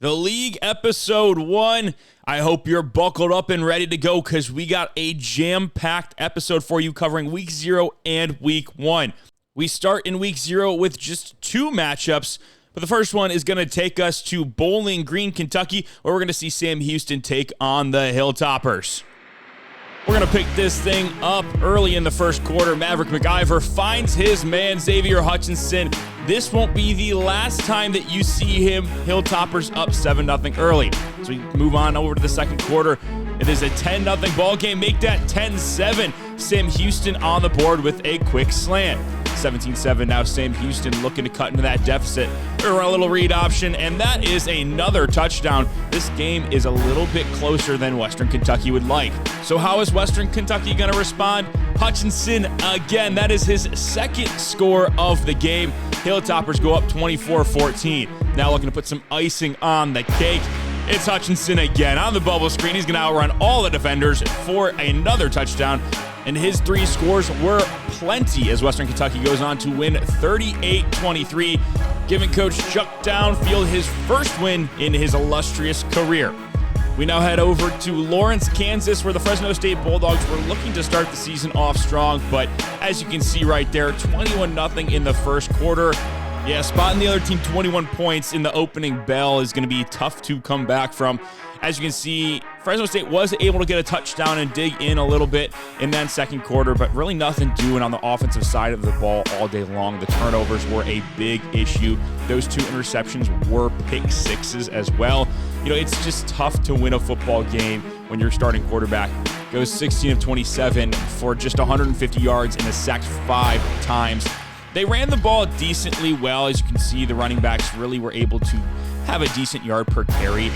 The League Episode 1. I hope you're buckled up and ready to go because we got a jam-packed episode for you covering Week 0 and Week 1. We start in Week 0 with just two matchups, but the first one is going to take us to Bowling Green, Kentucky, where we're going to see Sam Houston take on the Hilltoppers. We're going to pick this thing up early in the first quarter. Maverick McIver finds his man, Xavier Hutchinson. This won't be the last time that you see him. Hilltoppers up 7-0 early. So we move on over to the second quarter. It is a 10-0 ball game. Make that 10-7. Sam Houston on the board with a quick slant. 17-7 now. Sam Houston looking to cut into that deficit. We're gonna run a little read option, and that is another touchdown. This game is a little bit closer than Western Kentucky would like. So how is Western Kentucky gonna respond? Hutchinson again. That is his second score of the game. Hilltoppers go up 24-14. Now looking to put some icing on the cake. It's Hutchinson again on the bubble screen. He's gonna outrun all the defenders for another touchdown. And his three scores were plenty as Western Kentucky goes on to win 38-23, giving Coach Chuck Downfield his first win in his illustrious career. We now head over to Lawrence, Kansas, where the Fresno State Bulldogs were looking to start the season off strong, but as you can see right there, 21-0 in the first quarter. Yeah, spotting the other team 21 points in the opening bell is going to be tough to come back from. As you can see, Fresno State was able to get a touchdown and dig in a little bit in that second quarter, but really nothing doing on the offensive side of the ball all day long. The turnovers were a big issue. Those two interceptions were pick sixes as well. You know, it's just tough to win a football game when your starting quarterback goes 16 of 27 for just 150 yards and is sacked 5 times. They ran the ball decently well. As you can see, the running backs really were able to have a decent yard per carry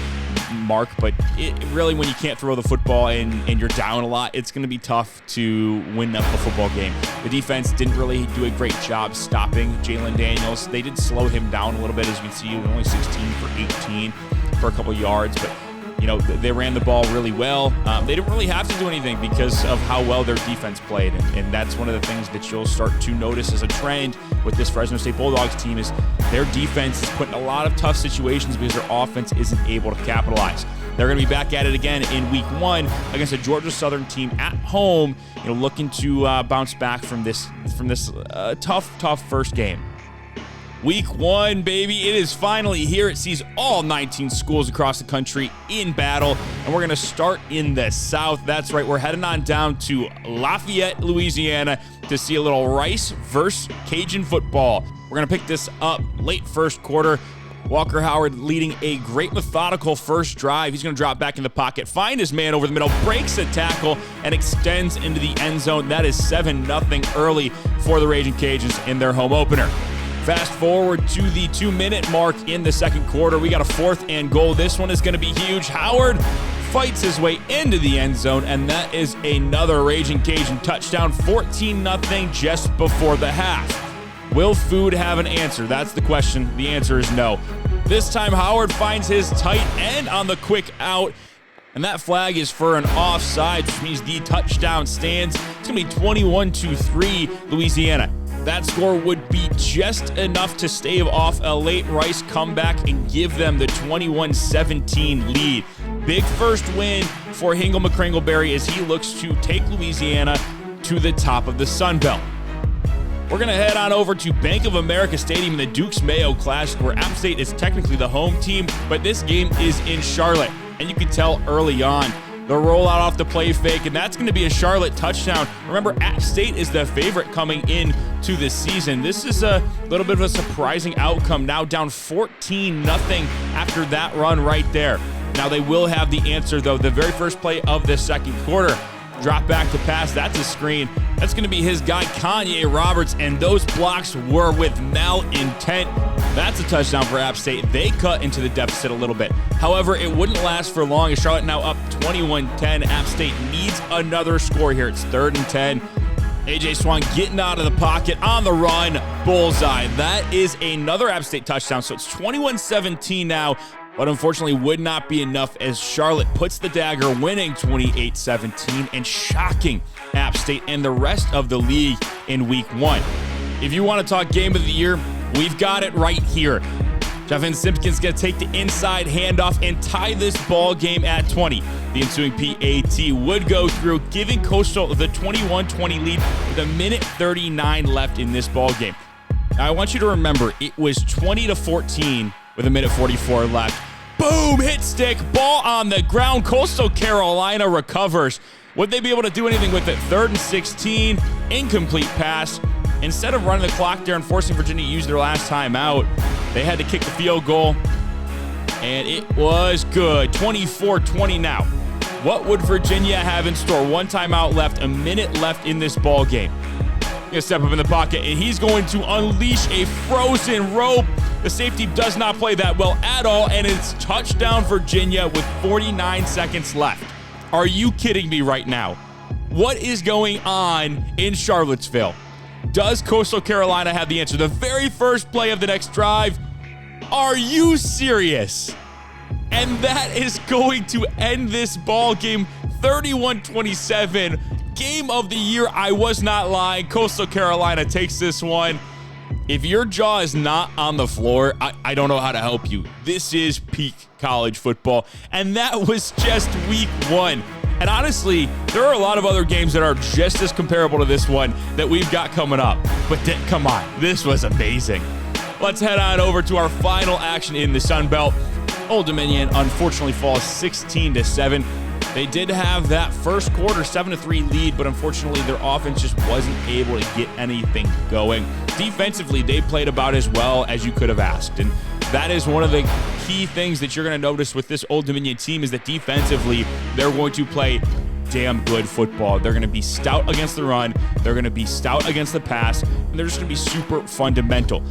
mark, but it really, when you can't throw the football and you're down a lot, it's going to be tough to win a football game. The defense didn't really do a great job stopping Jalen Daniels. They did slow him down a little bit. As you can see, he was only 16 for 18 for a couple yards, but you know, they ran the ball really well. They didn't really have to do anything because of how well their defense played, and that's one of the things that you'll start to notice as a trend with this Fresno State Bulldogs team is their defense is put in a lot of tough situations because their offense isn't able to capitalize. They're going to be back at it again in Week 1 against a Georgia Southern team at home, you know, looking to bounce back from this tough first game. Week 1, baby, it is finally here. It sees all 19 schools across the country in battle, and we're going to start in the South. That's right, we're heading on down to Lafayette, Louisiana to see a little Rice versus Cajun football. We're going to pick this up late first quarter. Walker Howard leading a great methodical first drive. He's going to drop back in the pocket, find his man over the middle, breaks a tackle, and extends into the end zone. That is 7-0 early for the Raging Cajuns in their home opener. Fast forward to the 2-minute mark in the second quarter. We got a 4th and goal. This one is going to be huge. Howard fights his way into the end zone, and that is another Raging Cajun touchdown, 14-0 just before the half. Will Food have an answer? That's the question. The answer is no. This time Howard finds his tight end on the quick out, and that flag is for an offside, which means the touchdown stands. It's going to be 21-3 Louisiana. That score would be just enough to stave off a late Rice comeback and give them the 21-17 lead. Big first win for Hingle McCringleberry as he looks to take Louisiana to the top of the Sun Belt. We're going to head on over to Bank of America Stadium in the Dukes Mayo Classic, where App State is technically the home team, but this game is in Charlotte. And you can tell early on, the rollout off the play fake, and that's going to be a Charlotte touchdown. Remember, App State is the favorite coming into this season. This is a little bit of a surprising outcome. Now down 14-0 after that run right there. Now they will have the answer, though. The very first play of the second quarter. Drop back to pass. That's a screen. That's going to be his guy, Kanye Roberts, and those blocks were with malintent. That's a touchdown for App State. They cut into the deficit a little bit. However, it wouldn't last for long as Charlotte now up 21-10. App State needs another score here. It's 3rd and 10. A.J. Swan getting out of the pocket on the run. Bullseye. That is another App State touchdown. So it's 21-17 now. But unfortunately would not be enough as Charlotte puts the dagger, winning 28-17 and shocking App State and the rest of the league in Week 1. If you want to talk Game of the Year, we've got it right here. Jeffin Simpkins going to take the inside handoff and tie this ball game at 20. The ensuing PAT would go through, giving Coastal the 21-20 lead with a minute 39 left in this ball game. Now, I want you to remember, it was 20-14 with a minute 44 left. Boom, hit stick, ball on the ground. Coastal Carolina recovers. Would they be able to do anything with it? 3rd and 16, incomplete pass. Instead of running the clock there and forcing Virginia to use their last timeout, they had to kick the field goal, and it was good. 24-20 now. What would Virginia have in store? 1 timeout left, a minute left in this ball game. Gonna step up in the pocket, and he's going to unleash a frozen rope. The safety does not play that well at all, and it's touchdown Virginia with 49 seconds left. Are you kidding me right now? What is going on in Charlottesville? Does Coastal Carolina have the answer? The very first play of the next drive. Are you serious? And that is going to end this ball game 31-27. Game of the year. I was not lying. Coastal Carolina takes this one. If your jaw is not on the floor, I don't know how to help you. This is peak college football. And that was just week 1. And honestly, there are a lot of other games that are just as comparable to this one that we've got coming up. But come on, this was amazing. Let's head on over to our final action in the Sun Belt. Old Dominion unfortunately falls 16-7. They did have that first quarter 7-3 lead, but unfortunately their offense just wasn't able to get anything going. Defensively, they played about as well as you could have asked. And that is one of the key things that you're going to notice with this Old Dominion team is that defensively, they're going to play damn good football. They're going to be stout against the run. They're going to be stout against the pass. And they're just going to be super fundamental.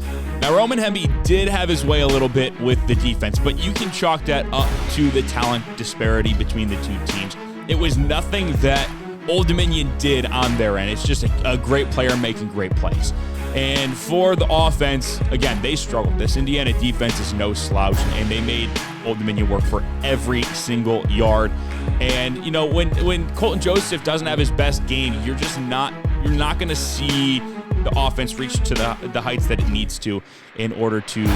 Now, Roman Hemby did have his way a little bit with the defense, but you can chalk that up to the talent disparity between the two teams. It was nothing that Old Dominion did on their end. It's just a great player making great plays. And for the offense, again, they struggled. This Indiana defense is no slouch, and they made Old Dominion work for every single yard. And, you know, when Colton Joseph doesn't have his best game, you're not going to see the offense reach to the heights that it needs to in order to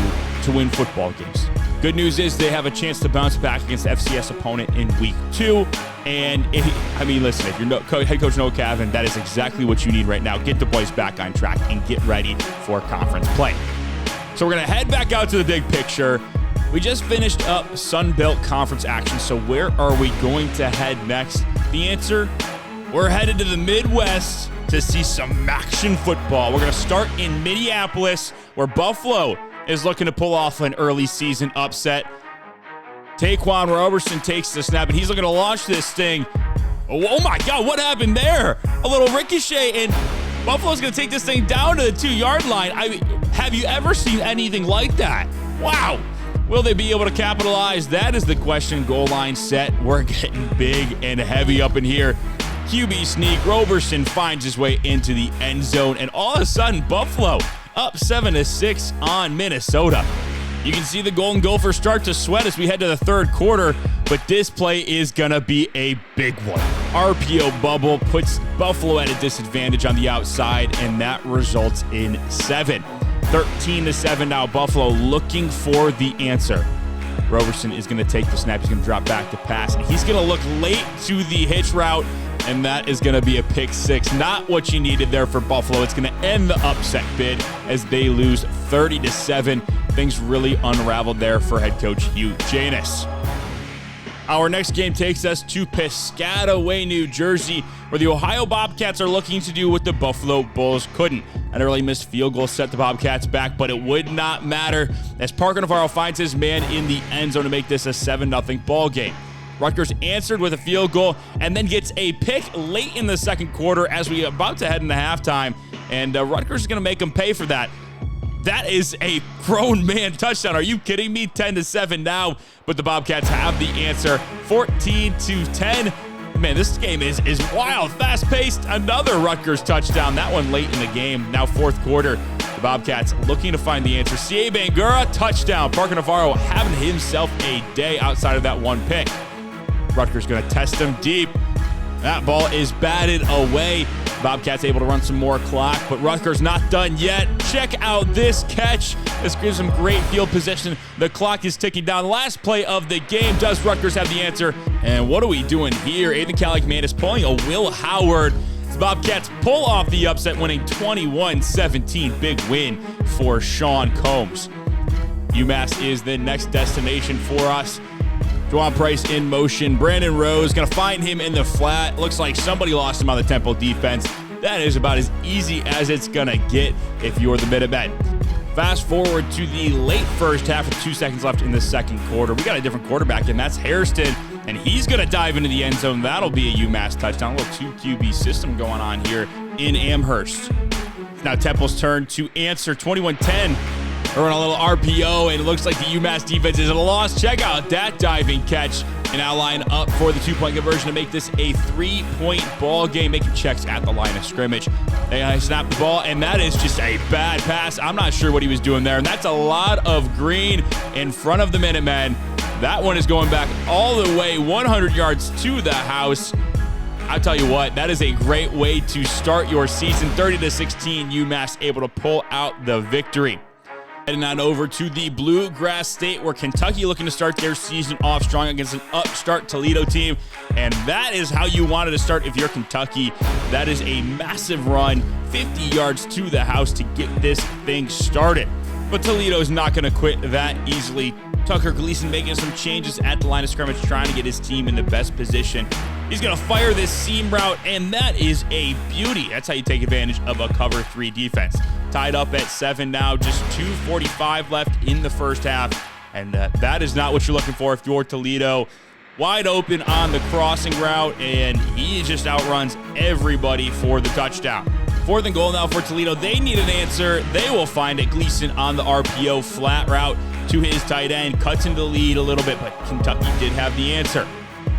win football games. Good news is they have a chance to bounce back against the FCS opponent in week 2. And, listen, if you're head coach Noah Cavan, that is exactly what you need right now. Get the boys back on track and get ready for conference play. So we're going to head back out to the big picture. We just finished up Sun Belt Conference action, so where are we going to head next? The answer, we're headed to the Midwest to see some action football. We're going to start in Minneapolis, where Buffalo is looking to pull off an early season upset. Taquan Roberson takes the snap, and he's looking to launch this thing. Oh my God, what happened there? A little ricochet, and Buffalo's going to take this thing down to the 2-yard line. Have you ever seen anything like that? Wow. Will they be able to capitalize? That is the question. Goal line set. We're getting big and heavy up in here. QB sneak. Roberson finds his way into the end zone, and all of a sudden, Buffalo up 7-6 on Minnesota. You can see the Golden Gophers start to sweat as we head to the third quarter, but this play is going to be a big one. RPO bubble puts Buffalo at a disadvantage on the outside, and that results in 7. 13-7 now. Buffalo looking for the answer. Roberson is going to take the snap. He's going to drop back to pass, and he's going to look late to the hitch route, and that is going to be a pick 6. Not what you needed there for Buffalo. It's going to end the upset bid as they lose 30-7. Things really unraveled there for head coach Hugh Janus. Our next game takes us to Piscataway, New Jersey, where the Ohio Bobcats are looking to do what the Buffalo Bulls couldn't. An early missed field goal set the Bobcats back, but it would not matter as Parker Navarro finds his man in the end zone to make this a 7-0 ball game. Rutgers answered with a field goal and then gets a pick late in the second quarter as we are about to head into halftime, and Rutgers is going to make them pay for that. That is a grown man touchdown. Are you kidding me? 10-7 now, but the Bobcats have the answer. 14-10. Man, this game is wild, fast-paced. Another Rutgers touchdown. That one late in the game. Now fourth quarter. The Bobcats looking to find the answer. C.A. Bangura, touchdown. Parker Navarro having himself a day outside of that one pick. Rutgers going to test him deep. That ball is batted away. Bobcats able to run some more clock, but Rutgers not done yet. Check out this catch. This gives them great field position. The clock is ticking down. Last play of the game. Does Rutgers have the answer? And what are we doing here? Aiden Calicman is pulling a Will Howard. The Bobcats pull off the upset, winning 21-17. Big win for Sean Combs. UMass is the next destination for us. Juwan Price in motion. Brandon Rose going to find him in the flat. Looks like somebody lost him on the Temple defense. That is about as easy as it's going to get if you're the Minutemen. Fast forward to the late first half with 2 seconds left in the second quarter. We got a different quarterback, and that's Hairston, and he's going to dive into the end zone. That'll be a UMass touchdown. A little 2QB system going on here in Amherst. Now Temple's turn to answer. 21-10. They're on a little RPO, and it looks like the UMass defense is at a loss. Check out that diving catch. And now line up for the 2-point conversion to make this a 3-point ball game. Making checks at the line of scrimmage. They snap the ball, and that is just a bad pass. I'm not sure what he was doing there. And that's a lot of green in front of the Minutemen. That one is going back all the way 100 yards to the house. I'll tell you what, that is a great way to start your season. 30-16, UMass able to pull out the victory. Heading on over to the Bluegrass State, where Kentucky looking to start their season off strong against an upstart Toledo team. And that is how you wanted to start if you're Kentucky. That is a massive run, 50 yards to the house to get this thing started. But Toledo's not going to quit that easily. Tucker Gleason making some changes at the line of scrimmage, trying to get his team in the best position. He's going to fire this seam route, and that is a beauty. That's how you take advantage of a cover 3 defense. Tied up at 7 now, just 2:45 left in the first half, and that is not what you're looking for if you're Toledo. Wide open on the crossing route, and he just outruns everybody for the touchdown. 4th and goal now for Toledo. They need an answer. They will find it. Gleason on the RPO flat route to his tight end. Cuts into the lead a little bit, but Kentucky did have the answer.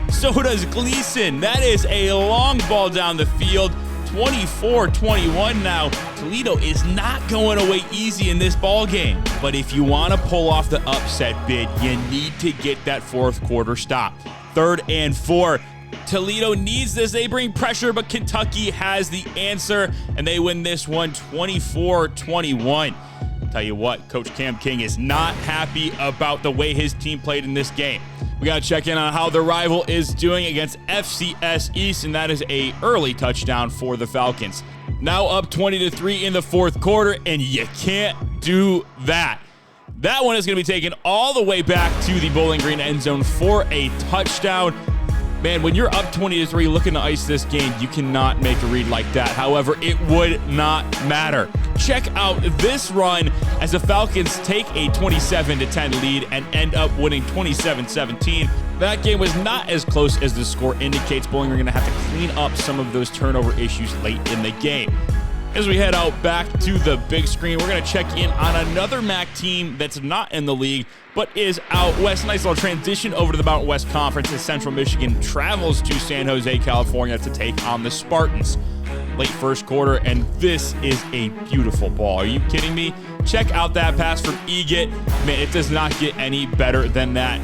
So does Gleason. That is a long ball down the field. 24-21 now. Toledo is not going away easy in this ball game. But if you want to pull off the upset bid, you need to get that 4th quarter stop. 3rd and 4. Toledo needs this. They bring pressure, but Kentucky has the answer, and they win this one 24-21. Tell you what, Coach Cam King is not happy about the way his team played in this game. We got to check in on how the rival is doing against FCS East, and that is a early touchdown for the Falcons. Now up 20-3 in the 4th quarter, and you can't do that. That one is going to be taken all the way back to the Bowling Green end zone for a touchdown. Man, when you're up 20-3 looking to ice this game, you cannot make a read like that. However, it would not matter. Check out this run as the Falcons take a 27-10 lead and end up winning 27-17. That game was not as close as the score indicates. Bowling Green are going to have to clean up some of those turnover issues late in the game. As we head out back to the big screen, we're going to check in on another MAC team that's not in the league, but is out west. Nice little transition over to the Mountain West Conference as Central Michigan travels to San Jose, California to take on the Spartans. Late first quarter, and this is a beautiful ball. Are you kidding me? Check out that pass from Eget. Man, it does not get any better than that.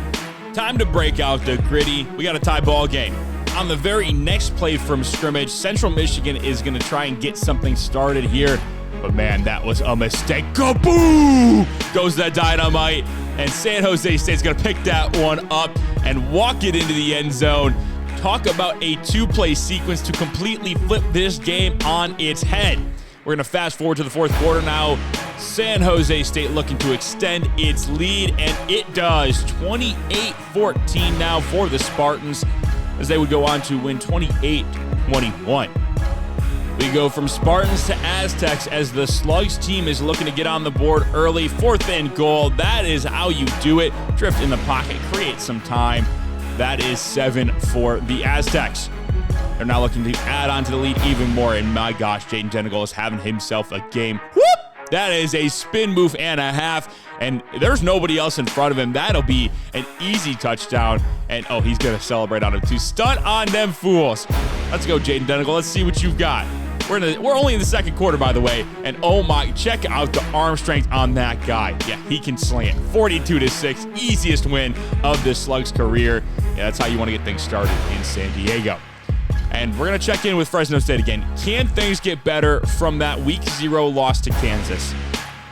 Time to break out the gritty. We got a tie ball game. On the very next play from scrimmage, Central Michigan is going to try and get something started here. But man, that was a mistake. Kaboom! Goes that dynamite. And San Jose State's going to pick that one up and walk it into the end zone. Talk about a 2-play sequence to completely flip this game on its head. We're going to fast forward to the 4th quarter now. San Jose State looking to extend its lead, and it does. 28-14 now for the Spartans, as they would go on to win 28-21. We go from Spartans to Aztecs as the Slugs team is looking to get on the board early. 4th and goal. That is how you do it. Drift in the pocket, create some time. That is 7 for the Aztecs. They're now looking to add on to the lead even more. And my gosh, Jaden Denegal is having himself a game. Whoop! That is a spin move and a half. And there's nobody else in front of him. That'll be an easy touchdown. And oh, he's going to celebrate on it too. Stunt on them fools. Let's go, Jaden Denegal. Let's see what you've got. We're only in the 2nd quarter, by the way. And oh my, check out the arm strength on that guy. Yeah, he can sling it. 42-6, easiest win of the Slugs' career. Yeah, that's how you want to get things started in San Diego. And we're going to check in with Fresno State again. Can things get better from that Week 0 loss to Kansas?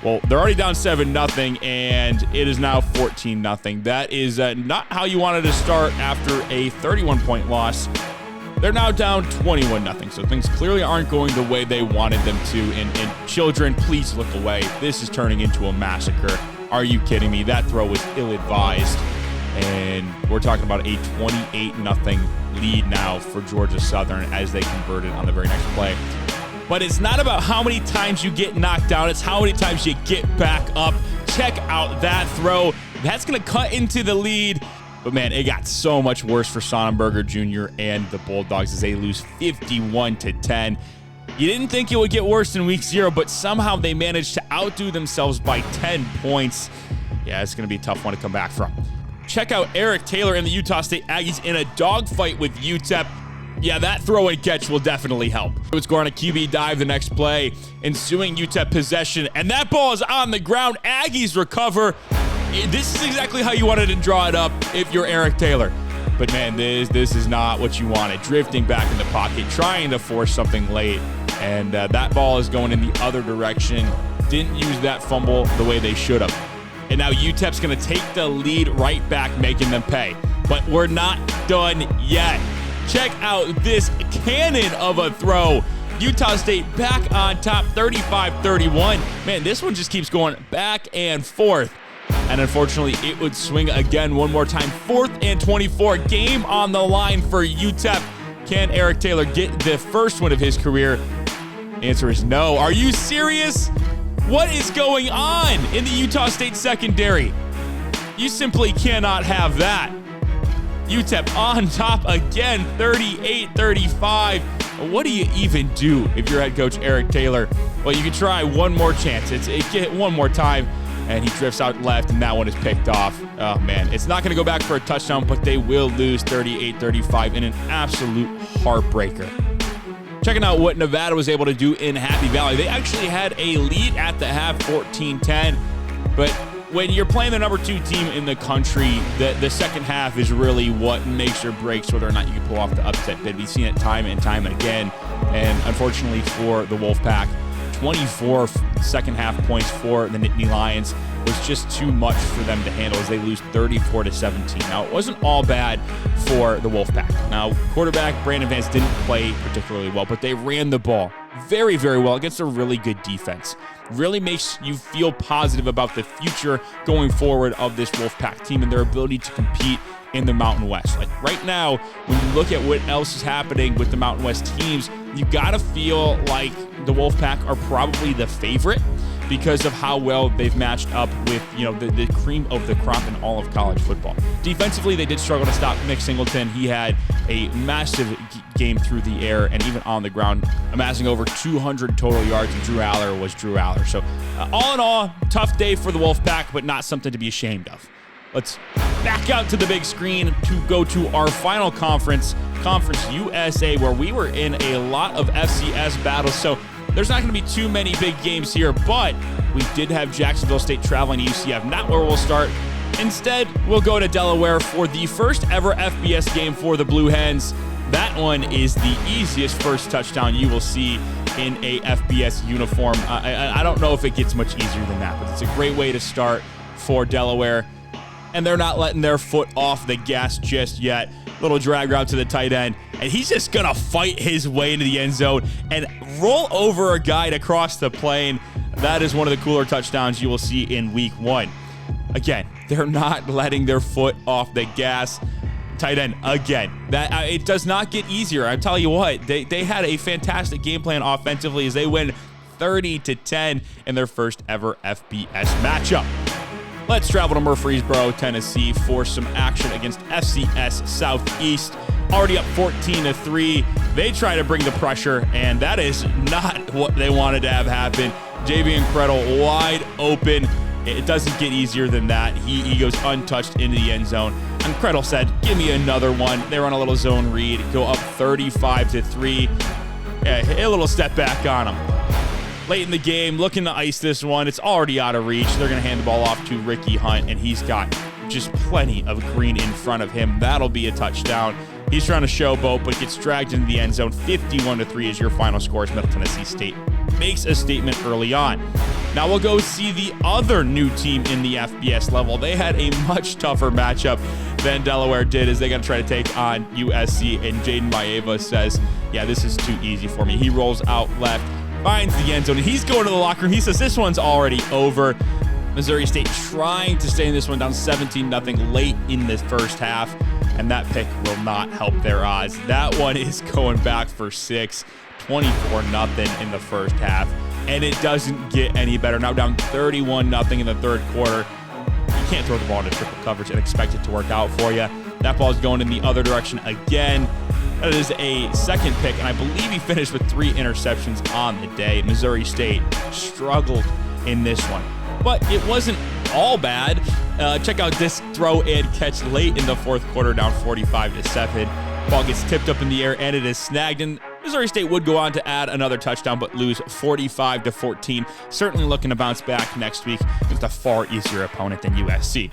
Well, they're already down 7-0, and it is now 14-0. That is not how you wanted to start after a 31-point loss. They're now down 21-0, so things clearly aren't going the way they wanted them to. And children, please look away. This is turning into a massacre. Are you kidding me? That throw was ill-advised. And we're talking about a 28-0 lead now for Georgia Southern as they converted on the very next play. But it's not about how many times you get knocked down. It's how many times you get back up. Check out that throw. That's going to cut into the lead. But, man, it got so much worse for Sonnenberger Jr. and the Bulldogs as they lose 51-10. You didn't think it would get worse in Week 0, but somehow they managed to outdo themselves by 10 points. Yeah, it's going to be a tough one to come back from. Check out Eric Taylor and the Utah State Aggies in a dogfight with UTEP. Yeah, that throw and catch will definitely help. It was going on a QB dive the next play, ensuing UTEP possession, and that ball is on the ground. Aggies recover. This is exactly how you wanted to draw it up if you're Eric Taylor. But, man, this is not what you wanted. Drifting back in the pocket, trying to force something late, and that ball is going in the other direction. Didn't use that fumble the way they should have. And now UTEP's going to take the lead right back, making them pay. But we're not done yet. Check out this cannon of a throw. Utah State back on top, 35-31. Man, this one just keeps going back and forth. And unfortunately, it would swing again one more time. 4th and 24. Game on the line for UTEP. Can Eric Taylor get the first one of his career? Answer is no. Are you serious? What is going on in the Utah State secondary? You simply cannot have that. UTEP on top again, 38-35. What do you even do if you're head coach Eric Taylor? Well, you can try one more chance. It get one more time, and he drifts out left, and that one is picked off. Oh, man. It's not going to go back for a touchdown, but they will lose 38-35 in an absolute heartbreaker. Checking out what Nevada was able to do in Happy Valley. They actually had a lead at the half, 14-10, but when you're playing the number 2 team in the country, the second half is really what makes or breaks whether or not you can pull off the upset bid. We've seen it time and time again, and unfortunately for the Wolfpack, 24 second half points for the Nittany Lions was just too much for them to handle as they lose 34-17. Now, it wasn't all bad for the Wolfpack. Now, quarterback Brandon Vance didn't play particularly well, but they ran the ball very, very well against a really good defense. Really makes you feel positive about the future going forward of this Wolfpack team and their ability to compete in the Mountain West. Like right now, when you look at what else is happening with the Mountain West teams, you gotta feel like the Wolfpack are probably the favorite because of how well they've matched up with, the cream of the crop in all of college football. Defensively, they did struggle to stop Nick Singleton. He had a massive game through the air and even on the ground, amassing over 200 total yards, and Drew Aller was Drew Aller. So all in all, tough day for the Wolfpack, but not something to be ashamed of. Let's back out to the big screen to go to our final conference, Conference USA, where we were in a lot of FCS battles. So there's not going to be too many big games here, but we did have Jacksonville State traveling to UCF, not where we'll start. Instead, we'll go to Delaware for the first ever FBS game for the Blue Hens. That one is the easiest first touchdown you will see in a FBS uniform. I don't know if it gets much easier than that, but it's a great way to start for Delaware. And they're not letting their foot off the gas just yet. Little drag route to the tight end, and he's just going to fight his way into the end zone and roll over a guy to cross the plane. That is one of the cooler touchdowns you will see in Week 1. Again, they're not letting their foot off the gas. Tight end again. That it does not get easier. I tell you what, they had a fantastic game plan offensively as they win 30-10 in their first ever FBS matchup. Let's travel to Murfreesboro, Tennessee for some action against FCS Southeast. Already up 14-3. They try to bring the pressure, and that is not what they wanted to have happen. Javian Credle wide open. It doesn't get easier than that. He goes untouched into the end zone. And Credle said, give me another one. They run a little zone read, go up 35-3. Yeah, a little step back on him. Late in the game, looking to ice this one. It's already out of reach. They're going to hand the ball off to Ricky Hunt, and he's got just plenty of green in front of him. That'll be a touchdown. He's trying to showboat, but gets dragged into the end zone. 51-3 is your final score as Middle Tennessee State makes a statement early on. Now we'll go see the other new team in the FBS level. They had a much tougher matchup than Delaware did, as they got to try to take on USC, and Jaden Maeva says, yeah, this is too easy for me. He rolls out left, finds the end zone, and he's going to the locker room. He says this one's already over. Missouri State trying to stay in this one, down 17-0 late in the first half, and that pick will not help their odds. That one is going back for 6, 24-0 in the first half, and it doesn't get any better. Now down 31-0 in the third quarter. You can't throw the ball into triple coverage and expect it to work out for you. That ball is going in the other direction again. That is a second pick, and I believe he finished with 3 interceptions on the day. Missouri State struggled in this one, but it wasn't all bad. Check out this throw and catch late in the fourth quarter, down 45-7. Ball gets tipped up in the air, and it is snagged, and Missouri State would go on to add another touchdown, but lose 45-14. Certainly looking to bounce back next week against a far easier opponent than USC.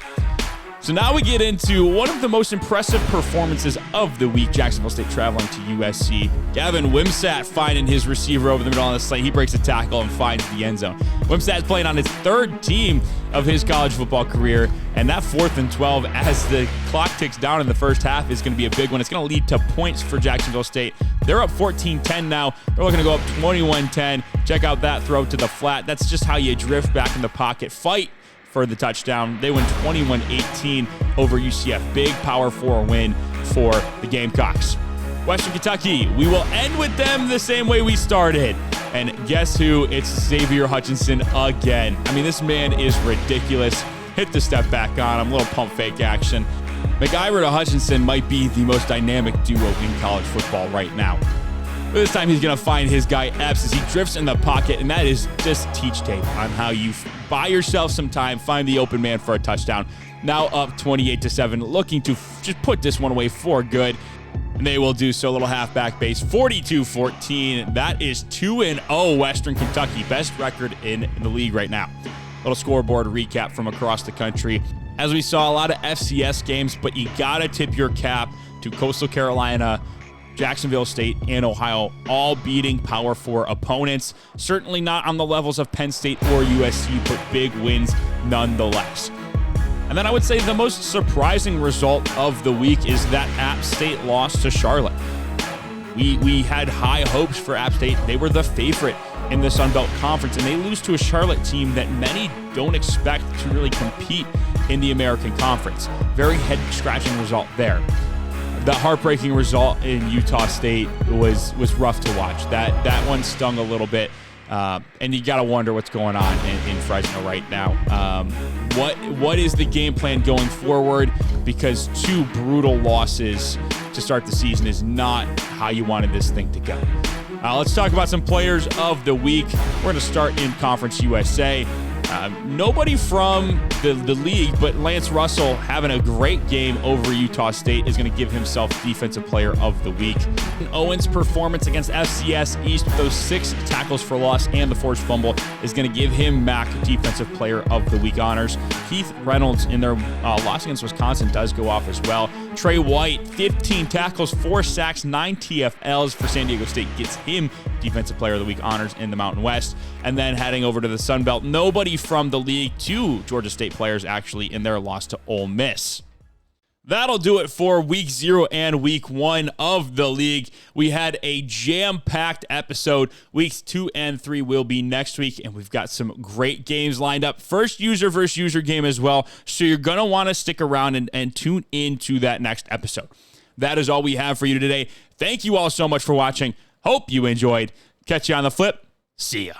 So now we get into one of the most impressive performances of the week. Jacksonville State traveling to USC. Gavin Wimsatt finding his receiver over the middle on the slate. He breaks a tackle and finds the end zone. Wimsatt is playing on his third team of his college football career, and that 4th and 12 as the clock ticks down in the first half is going to be a big one. It's going to lead to points for Jacksonville State. They're up 14-10 now. They're looking to go up 21-10. Check out that throw to the flat. That's just how you drift back in the pocket. Fight for the touchdown. They win 21-18 over UCF. Big Power 4 win for the Gamecocks. Western Kentucky, we will end with them the same way we started. And guess who? It's Xavier Hutchinson again. I mean, this man is ridiculous. Hit the step back on him, little pump fake action. McIver to Hutchinson might be the most dynamic duo in college football right now. But this time he's going to find his guy Epps as he drifts in the pocket, and that is just teach tape on how you buy yourself some time, find the open man for a touchdown. Now up 28-7, looking to just put this one away for good. And they will do so. Little halfback base, 42-14. That is 2-0 Western Kentucky, best record in the league right now. Little scoreboard recap from across the country. As we saw, a lot of FCS games, but you got to tip your cap to Coastal Carolina, Jacksonville State, and Ohio, all beating Power 4 opponents. Certainly not on the levels of Penn State or USC, but big wins nonetheless. And then I would say the most surprising result of the week is that App State loss to Charlotte. We had high hopes for App State. They were the favorite in the Sun Belt Conference, and they lose to a Charlotte team that many don't expect to really compete in the American Conference. Very head-scratching result there. The heartbreaking result in Utah State was rough to watch. That one stung a little bit, and you got to wonder what's going on in Fresno right now. What is the game plan going forward? Because 2 brutal losses to start the season is not how you wanted this thing to go. Let's talk about some players of the week. We're going to start in Conference USA. Nobody from the league, but Lance Russell having a great game over Utah State is going to give himself Defensive Player of the Week. Owen's performance against FCS East with those 6 tackles for loss and the forced fumble is going to give him MAC Defensive Player of the Week honors. Keith Reynolds in their loss against Wisconsin does go off as well. Trey White, 15 tackles, 4 sacks, 9 TFLs for San Diego State, gets him Defensive Player of the Week honors in the Mountain West. And then heading over to the Sun Belt, nobody from the league, 2 Georgia State players actually in their loss to Ole Miss. That'll do it for week 0 and week 1 of the league. We had a jam-packed episode. Weeks 2 and 3 will be next week, and we've got some great games lined up. First user versus user game as well, so you're going to want to stick around and tune into that next episode. That is all we have for you today. Thank you all so much for watching. Hope you enjoyed. Catch you on the flip. See ya.